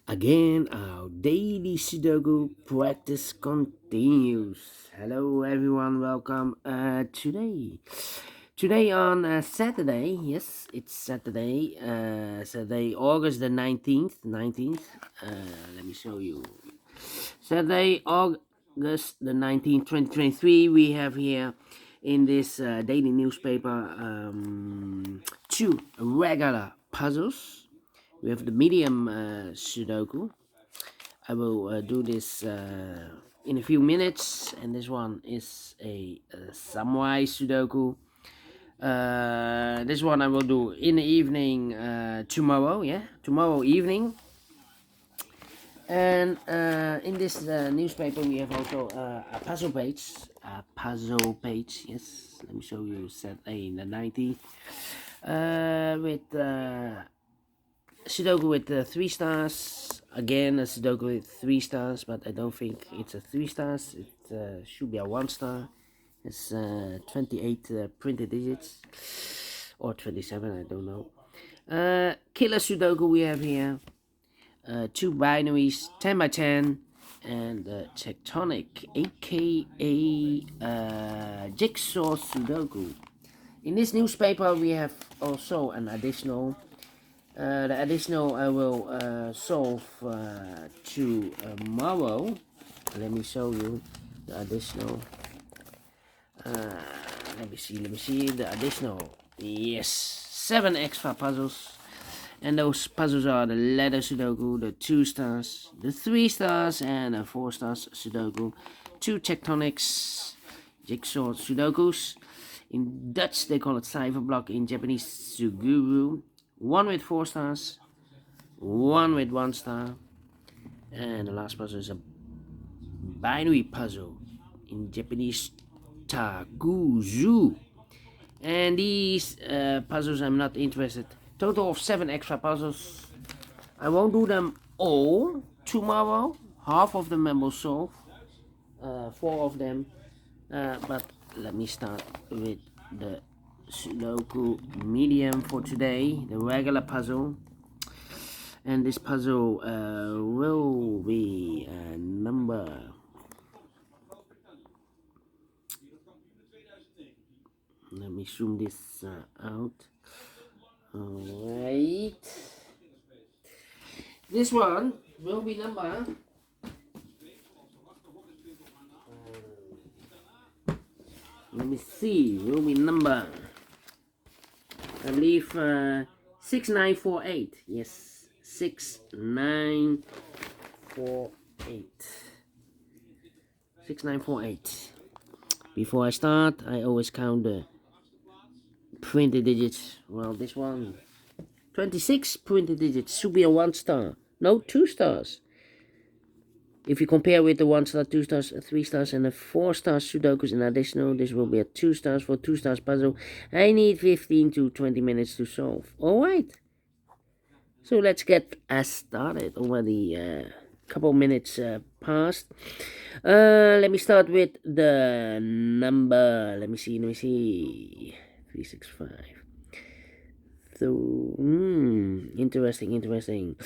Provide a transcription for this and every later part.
Again, our daily Sudoku practice continues. Hello, everyone. Welcome. Today on Saturday. Yes, it's Saturday. Saturday, August the 19th. 19th. Let me show you. Saturday, August the 19th, 2023. We have here in this daily newspaper two regular puzzles. We have the medium Sudoku. I will do this in a few minutes, and this one is a samurai Sudoku. This one I will do in the evening tomorrow. Yeah, tomorrow evening. And in this newspaper we have also a puzzle page. A puzzle page. Yes, let me show you. Saturday in the 90th. With Sudoku with 3 stars. Again, a Sudoku with 3 stars, but I don't think it's a 3 stars. It should be a 1 star. It's 28 printed digits, or 27, I don't know. Killer Sudoku we have here. 2 binaries, 10 by 10, and tectonic, aka jigsaw Sudoku. In this newspaper we have also an additional. The additional I will solve tomorrow. Let me show you the additional. Let me see the additional. Yes, 7 extra puzzles. And those puzzles are the letter Sudoku, the 2 stars, the 3 stars, and the 4 stars Sudoku. 2 tectonics, jigsaw Sudokus. In Dutch they call it cypherblock, in Japanese Suguru. 1 with 4 stars, 1 with 1 star, and the last puzzle is a binary puzzle, in Japanese Taguzu. And these puzzles I'm not interested. Total of 7 extra puzzles. I won't do them all tomorrow. Half of them I will solve. 4 of them. But let me start with the Sudoku Medium for today, the regular puzzle. And this puzzle will be number. Let me zoom this out. Alright. This one will be number. Let me see. Will be number. I believe 6948. Yes, 6948. 6948. Before I start, I always count the printed digits. Well, this one 26 printed digits should be a 1 star. No, 2 stars. If you compare with the 1 star, 2 stars, 3 stars, and a 4 star Sudokus in additional, this will be a 2 stars for 2 stars puzzle. I need 15 to 20 minutes to solve. Alright. So let's get started. Already a couple minutes passed. Let me start with the number. Let me see. 365. So, interesting. Interesting.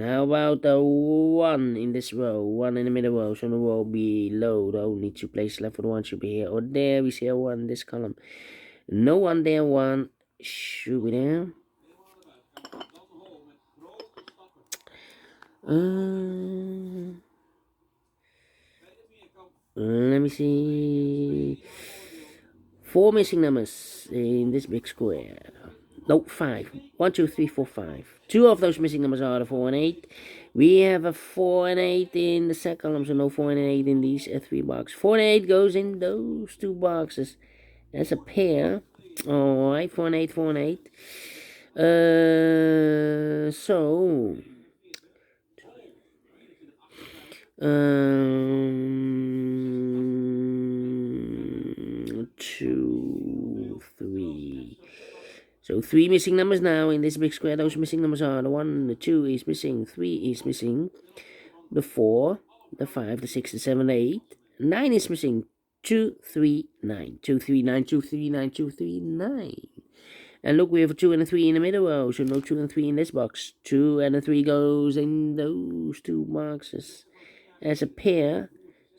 How about the 1 in this row? 1 in the middle row. So the row below, the only 2 places left for the 1 should be here or there. We see a 1 in this column. No 1 there. 1 should be there. Let me see. 4 missing numbers in this big square. No, 5. 1, 2, 3, 4, 5. 2 of those missing numbers are the 4 and 8. We have a 4 and 8 in the second column, so no 4 and 8 in these 3 boxes. 4 and 8 goes in those 2 boxes. That's a pair. Alright, 4 and 8, 4 and 8. So 2, 3. So 3 missing numbers now in this big square. Those missing numbers are the 1, the 2 is missing, 3 is missing, the 4, the 5, the 6, the 7, the 8, 9 is missing. 2, 3, 9. 2, 3, 9, 2, 3, 9, 2, 3, 9. And look, we have a 2 and a 3 in the middle row, so no 2 and 3 in this box. 2 and a 3 goes in those two boxes as a pair.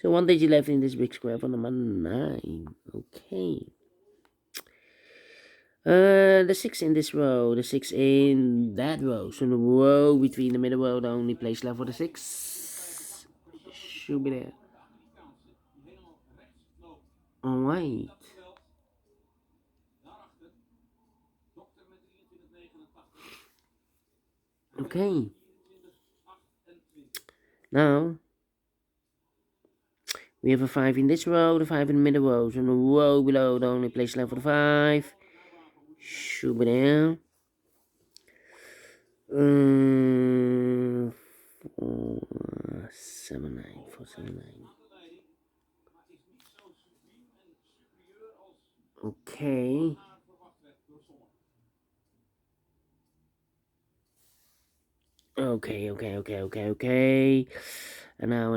So one digit left in this big square for number 9. Okay. The 6 in this row, the 6 in that row. So the row between the middle row, the only place left for the 6 should be there. Alright. Okay. Now, we have a 5 in this row, the 5 in the middle row. So the row below, the only place left for the 5 should be there. 479, 479. Okay. Okay. And now.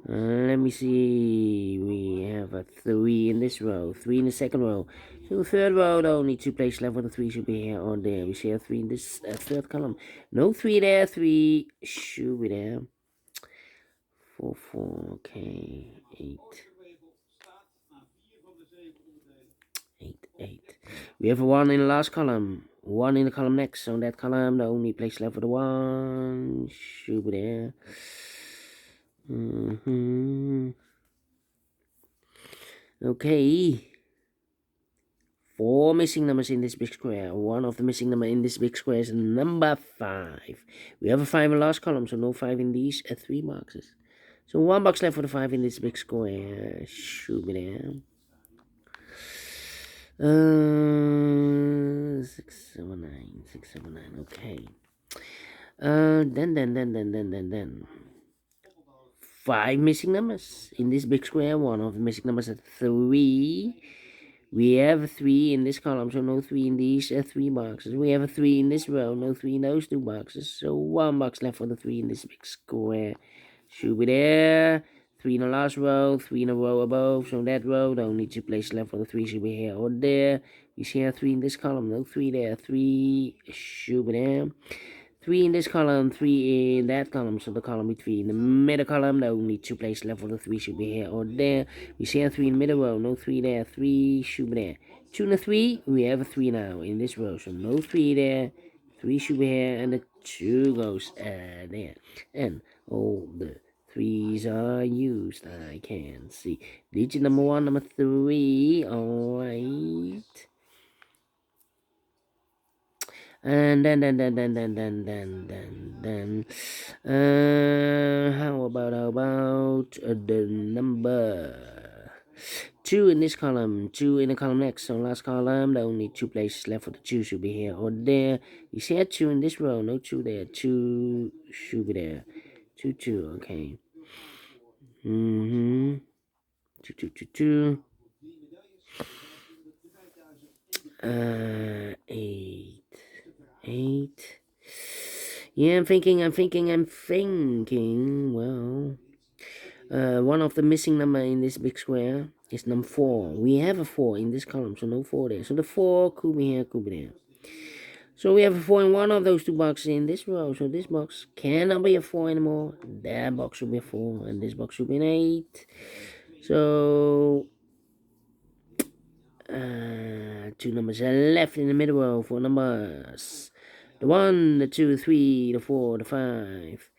Let me see. We have a 3 in this row, 3 in the second row. So third row, the only 2 places left for the 3 should be here or there. We see a 3 in this third column. No 3 there, 3 should be there. 4, okay. 8. 8. We have a 1 in the last column. 1 in the column next. On that column, the only place left for the 1 should be there. Okay. 4 missing numbers in this big square. One of the missing number in this big square is number 5. We have a 5 in the last column, so no 5 in these 3 boxes. So 1 box left for the 5 in this big square. Should be there. 679. Okay. Then. 5 missing numbers in this big square. One of the missing numbers is 3. We have a 3 in this column, so no 3 in these 3 boxes. We have a 3 in this row, no 3 in those 2 boxes. So 1 box left for the 3 in this big square. Should be there. 3 in the last row, 3 in a row above. So that row, the only 2 places left for the 3 should be here or there. We see a 3 in this column, no 3 there. 3 should be there. 3 in this column, 3 in that column, so the column between the middle column, the only 2 places left for the 3 should be here or there. We see a 3 in the middle row, no 3 there, 3 should be there. 2 and a 3, we have a 3 now in this row, so no 3 there, 3 should be here, and the 2 goes there. And all the 3s are used, I can see. Digit number 1, number 3, alright. And then, how about the number 2 in this column, 2 in the column next, so last column, the only 2 places left for the 2 should be here or there. You see a 2 in this row, no 2 there, 2 should be there, 2, okay. 2. 8. Yeah, I'm thinking. Well, one of the missing number in this big square is number 4. We have a 4 in this column, so no 4 there. So the 4 could be here, could be there. So we have a 4 in one of those 2 boxes in this row. So this box cannot be a 4 anymore. That box should be a 4, and this box should be an 8. So 2 numbers are left in the middle row for numbers. The 1, the 2, 3, the 4, the 5,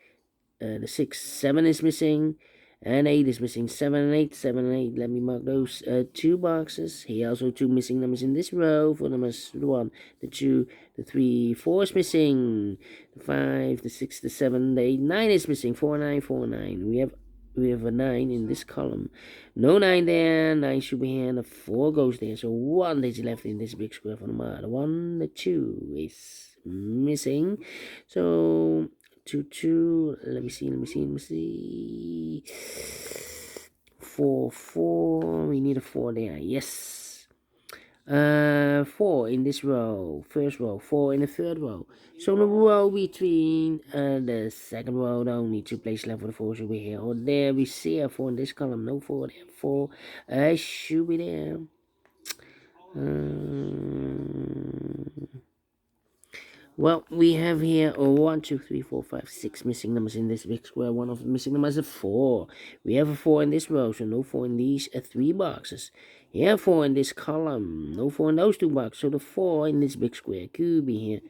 the 6, 7 is missing, and 8 is missing. 7 and 8, 7 and 8. Let me mark those 2 boxes. Here also 2 missing numbers in this row for numbers. The 1, the 2, the 3, 4 is missing. The 5, the 6, the 7, the 8, 9 is missing. 4, 9, 4, 9. We have a 9 in this column. No 9 there. 9 should be here. And the 4 goes there. So 1 digit left in this big square for number. The 1, the 2 is missing. So 2. Let me see. 4. We need a 4 there. Yes. 4 in this row, first row, 4 in the third row. So the row between the second row, the only 2 places left for the 4 should be here or there. We see a 4 in this column, no 4 there, 4 should be there. Well, we have here 1, 2, 3, 4, 5, 6 missing numbers in this big square. One of the missing numbers is a 4. We have a 4 in this row, so no 4 in these 3 boxes. Here, 4 in this column, no 4 in those 2 boxes. So the 4 in this big square could be here,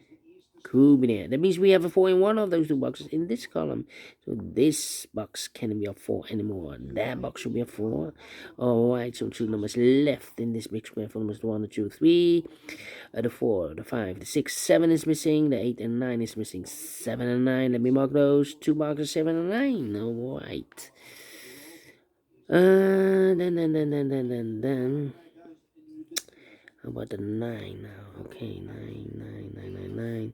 could be there. That means we have a 4 in one of those 2 boxes in this column. So this box can't be a 4 anymore. That box should be a 4. Alright, so 2 numbers left in this big square. 4 numbers 1, 2, 3. The 4, the 5, the 6, 7 is missing. The 8 and 9 is missing. 7 and 9. Let me mark those 2 boxes, 7 and 9. Alright. Then. How about the 9 now? Okay, 9, 9, 9, 9, 9.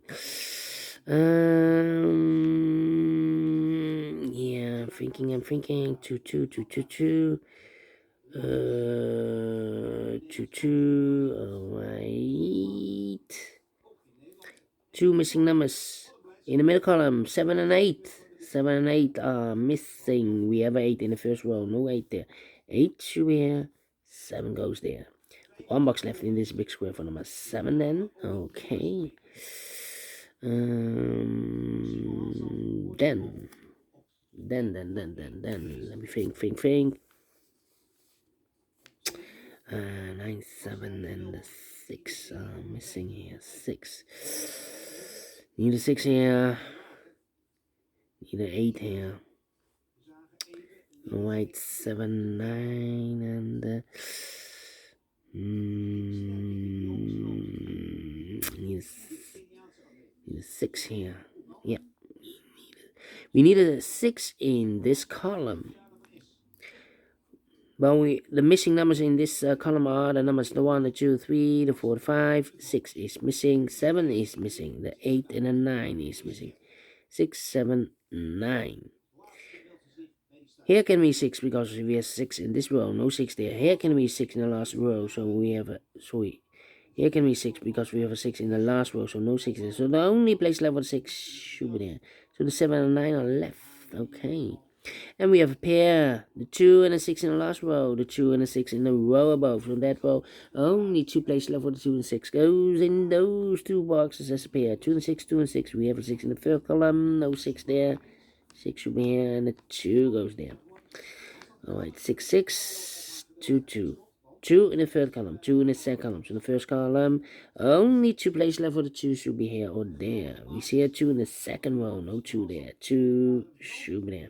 Yeah, I'm thinking. 2, 2, 2, 2, 2. 2, 2. Alright. 2 missing numbers in the middle column, 7 and 8. 7 and 8 are missing. We have 8 in the first row, no 8 there. 8 should be here, 7 goes there. 1 box left in this big square for number 7 then. Okay. Then. Let me think. 9, 7 and the 6 are missing here. 6. Need a 6 here. Need an 8 here. Alright, 7, 9 and need a 6 here. Yep. We need a 6 in this column. But the missing numbers in this column are the numbers the 1, the 2, 3, the 4, the 5, 6 is missing, 7 is missing, the 8 and the 9 is missing. 6, 7, 9. Here can be 6 because we have 6 in this row, no 6 there. Here can be 6 in the last row, so we have a, here can be 6 because we have a 6 in the last row, so no 6 there. So the only place left for 6 should be there. So the 7 and 9 are left, okay. And we have a pair, the 2 and the 6 in the last row, the 2 and the 6 in the row above. From that row, only 2 places left for the 2 and 6 goes in those 2 boxes as a pair. 2 and 6, 2 and 6. We have a 6 in the third column, no 6 there. 6 should be here, and the 2 goes there. Alright, 6, 6, 2, 2. 2 in the third column, 2 in the second column. So in the first column, only 2 places left for the 2 should be here or there. We see a 2 in the second row, no 2 there. 2 should be there.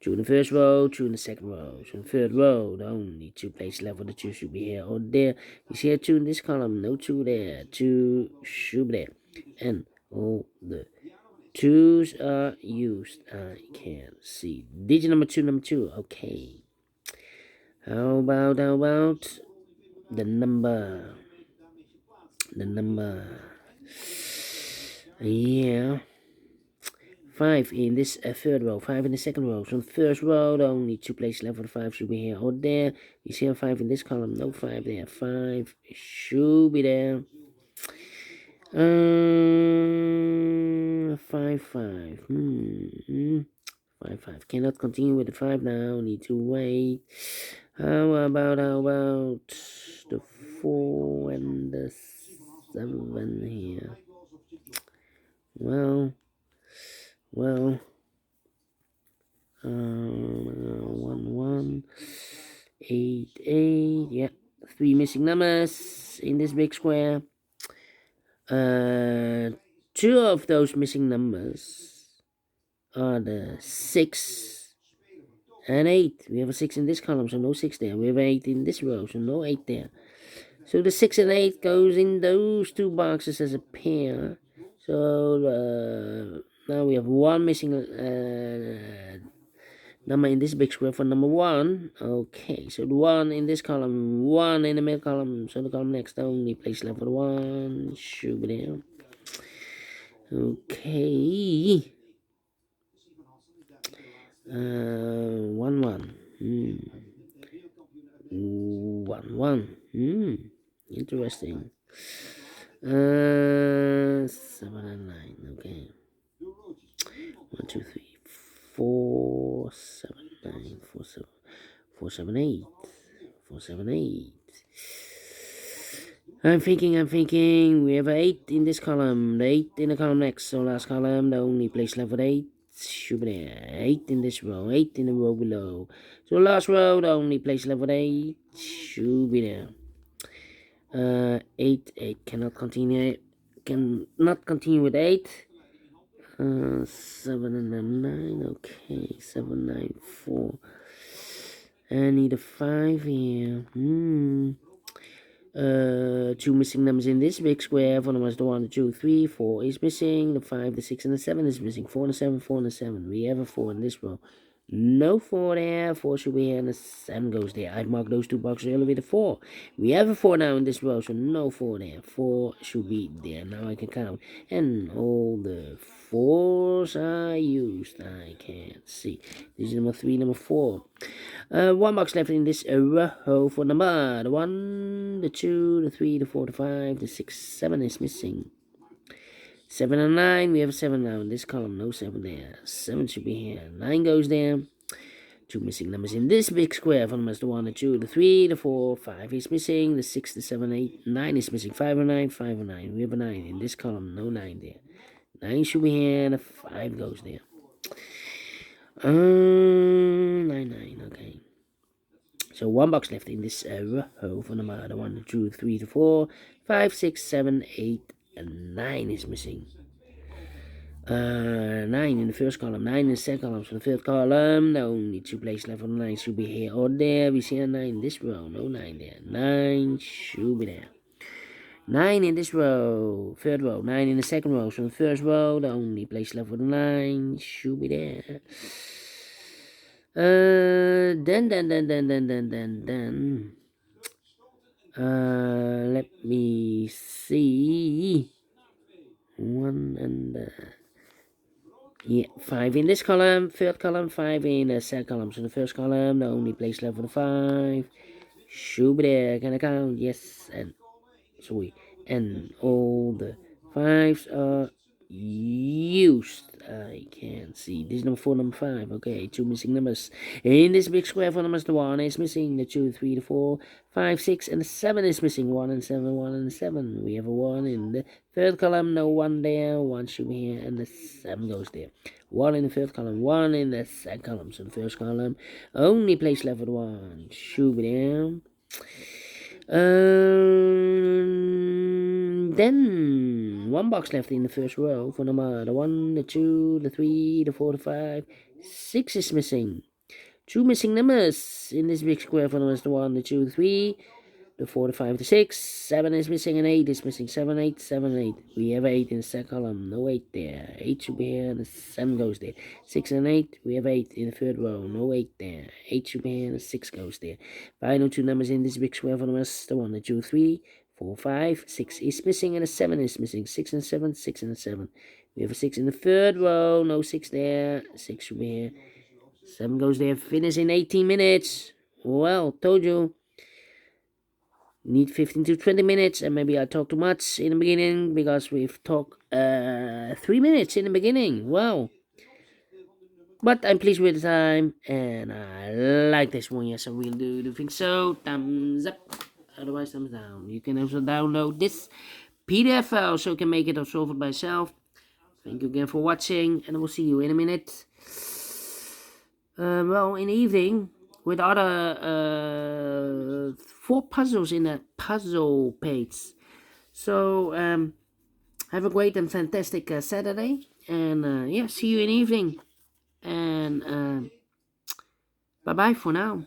2 in the first row, 2 in the second row. So in the third row, the only 2 places left for the 2 should be here or there. You see a 2 in this column, no 2 there. 2 should be there. And all the 2's are used. I can see. Digit number 2. Okay. How about the number? Yeah. 5 in this third row, 5 in the second row. So in the first row, the only 2 places left for the 5 should be here or there. You see a 5 in this column, no 5 there. 5 should be there. 5, 5. 5, 5. Cannot continue with the 5 now. Need to wait. How about the 4 and the 7 here? Well. 1, 1, 8, 8. Yeah, 3 missing numbers in this big square. 2 of those missing numbers are the 6 and 8. We have a 6 in this column, so no 6 there. We have 8 in this row, so no 8 there. So the 6 and 8 goes in those 2 boxes as a pair. So now we have 1 missing number in this big square for number 1. Okay, so the 1 in this column, 1 in the middle column. So the column next, only place left for the 1 should be there. Okay. 1, 1. 1, 1. Interesting. 7 and 9. Okay. 1, 2, 3, 4, 7, 9, 4, 7, 4, 7, 8. 4, 7, 8. I'm thinking. We have 8 in this column. The 8 in the column next. So last column, the only place left with 8 should be there. 8 in this row. 8 in the row below. So last row, the only place left with 8 should be there. 8 cannot continue. Cannot continue with 8. 7 and then 9. Okay, 7, 9, 4. I need a 5 here. 2 missing numbers in this big square. For numbers, the 1, the 2, 3, 4 is missing. The 5, the 6, and the 7 is missing. 4 and the 7, 4 and the 7. We have a 4 in this row. No 4 there. 4 should be here, and the 7 goes there. I've marked those 2 boxes earlier with a 4. We have a 4 now in this row, so no 4 there. 4 should be there. Now I can count. And all the 4s are used. I can't see. This is number 3, number 4. 1 box left in this row for number. The 1, the 2, the 3, the 4, the 5, the 6, 7 is missing. 7 and 9, we have a 7 now in this column, no 7 there. 7 should be here, 9 goes there. 2 missing numbers in this big square. For numbers, the 1, the 2, the 3, the 4, 5 is missing. The 6, the 7, 8, 9 is missing. 5 and 9, 5 and 9. We have a 9 in this column, no 9 there. 9 should be here, and the 5 goes there. 9, 9, okay. So 1 box left in this row for number, the 1, the 2, 3, the 4, 5, 6, 7, 8, and 9 is missing. 9 in the first column, 9 in the second column. So the third column, the only 2 places left on the 9 should be here or there. We see a 9 in this row, no 9 there. 9 should be there. 9 in this row, third row, 9 in the second row. So the first row, the only place left for the 9 should be there. Then. Let me see. 1 and 5 in this column, third column, 5 in the second column. So the first column, the only place left for the 5 should be there. Can I count? Yes, and sorry, and all the 5s are used. I can't see. This is number 4, number 5. Okay, 2 missing numbers in this big square. For numbers, the 1 is missing. The 2, 3, the 4, 5, 6, and the 7 is missing. 1 and 7, 1 and 7. We have a 1 in the third column. No 1 there. 1 should be here, and the 7 goes there. 1 in the third column. 1 in the second column. So the first column, only place left for the 1 should be there. Then 1 box left in the first row for number, the 1, the 2, the 3, the 4, the 5, 6 is missing. 2 missing numbers in this big square for numbers, the 1, the 2, the 3, the 4, the 5, the 6, 7 is missing, and 8 is missing. 7, 8, 7, 8. We have 8 in the second column, no 8 there. 8 should be here, and the 7 goes there. 6 and 8, we have 8 in the third row, no 8 there. 8 should be here, and the 6 goes there. Final 2 numbers in this big square for numbers, the 1, the 2, 3, 4, 5, 6 is missing, and a 7 is missing. 6 and 7, 6 and 7. We have a 6 in the third row, no 6 there. 6 should be here. 7 goes there. Finish in 18 minutes. Well, told you. Need 15 to 20 minutes, and maybe I talk too much in the beginning because we've talked 3 minutes in the beginning. Wow. But I'm pleased with the time, and I like this one. Yes, I really do think so. Thumbs up. Otherwise, thumbs down. You can also download this PDF file so you can make it or solve it by yourself. Thank you again for watching, and I will see you in a minute. Well, in the evening, with other 4 puzzles in a puzzle page. So, have a great and fantastic Saturday. And, yeah, see you in the evening. And, bye-bye for now.